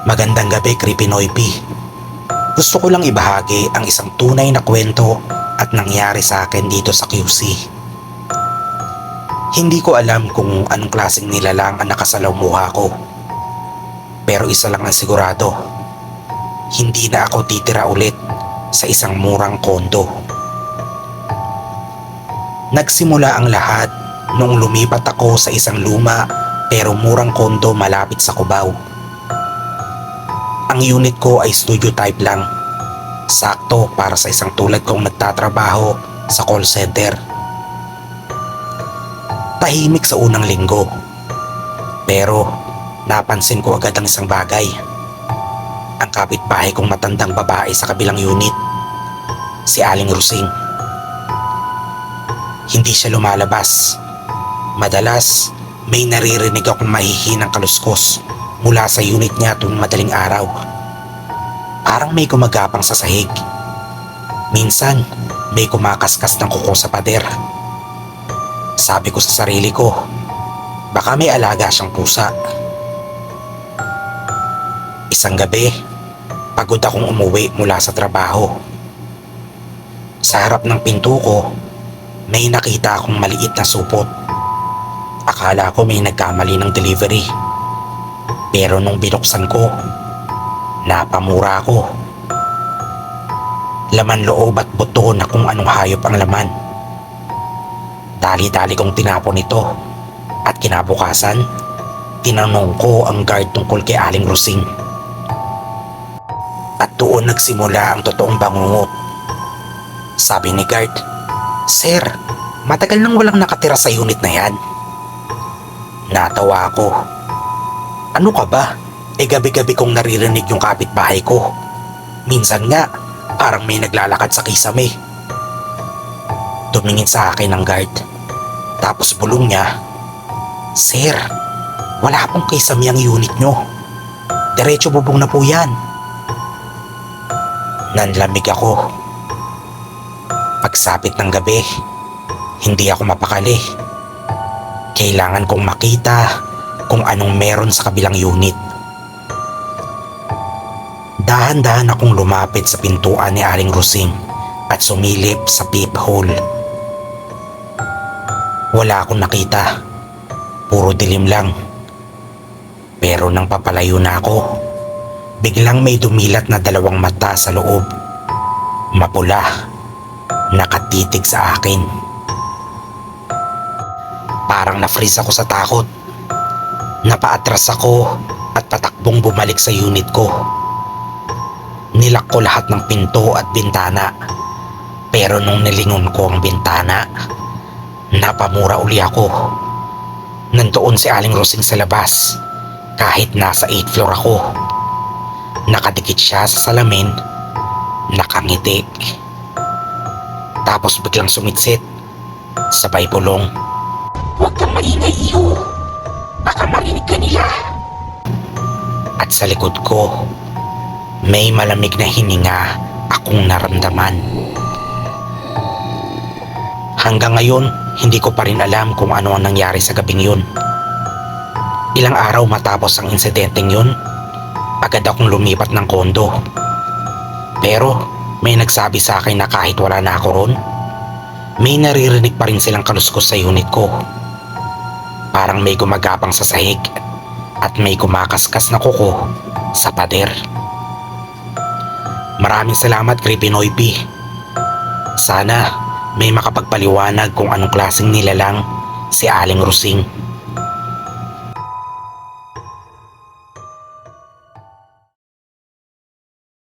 Magandang gabi, Creepy Noipy. Gusto ko lang ibahagi ang isang tunay na kwento at nangyari sa akin dito sa QC. Hindi ko alam kung anong klaseng nilalang ang nakasalamuha ko. Pero isa lang ang sigurado, hindi na ako titira ulit sa isang murang kondo. Nagsimula ang lahat nung lumipat ako sa isang luma pero murang kondo malapit sa Cubao. Ang unit ko ay studio type lang, sakto para sa isang tulad kong nagtatrabaho sa call center. Tahimik sa unang linggo, pero napansin ko agad ang isang bagay. Ang kapitbahay kong matandang babae sa kabilang unit, si Aling Rusing. Hindi siya lumalabas. Madalas may naririnig akong mahihinang kaluskos mula sa unit niya tuwing madaling araw. Parang may gumagapang sa sahig. Minsan may kumakaskas ng kuko sa pader. Sabi ko sa sarili ko, baka may alaga siyang pusa. Isang gabi, pagod akong umuwi mula sa trabaho. Sa harap ng pinto ko, may nakita akong maliit na supot. Akala ko may nagkamali ng delivery. Pero nung binuksan ko, napamura ko. Laman loob at buto na kung anong hayop ang laman. Dali-dali kong tinapon ito at kinabukasan, tinanong ko ang guard tungkol kay Aling Rusing. At doon nagsimula ang totoong bangungot. Sabi ni guard, "Sir, matagal nang walang nakatira sa unit na yan." Natawa ako. Ano ka ba? Gabi-gabi kong naririnig yung kapitbahay ko. Minsan nga, parang may naglalakad sa kisame. Tumingin sa akin ang guard. Tapos bulong niya, "Sir, wala pong kisame ang unit nyo. Diretso bubong na po yan." Nanlamig ako. Pagsapit ng gabi, hindi ako mapakali. Kailangan kong makita kung anong meron sa kabilang unit. Dahan-dahan akong lumapit sa pintuan ni Aling Rusing at sumilip sa peephole. Wala akong nakita. Puro dilim lang. Pero nang papalayo na ako, biglang may dumilat na dalawang mata sa loob. Mapula. Nakatitig sa akin. Parang na-freeze ako sa takot. Napaatras ako at patakbong bumalik sa unit ko. Nilak ko lahat ng pinto at bintana. Pero nung nilingon ko ang bintana, napamura uli ako. Nandoon si Aling Rusing sa labas, kahit nasa 8th floor ako. Nakadikit siya sa salamin, nakangiti. Tapos biglang sumitsit, sabay bulong, "Huwag kang maingay, iho. Baka marinig ka nila." At sa likod ko, may malamig na hininga akong naramdaman. Hanggang ngayon, hindi ko pa rin alam kung ano ang nangyari sa gabing yun. Ilang araw matapos ang insidenteng yun, agad akong lumipat ng kondo. Pero may nagsabi sa akin na kahit wala na ako ron, may naririnig pa rin silang kaluskos sa unit ko. Parang may gumagapang sa sahig at may kumakaskas na kuko sa pader. Maraming salamat, Creepy Noipy. Sana may makapagpaliwanag kung anong klaseng nilalang si Aling Rusing.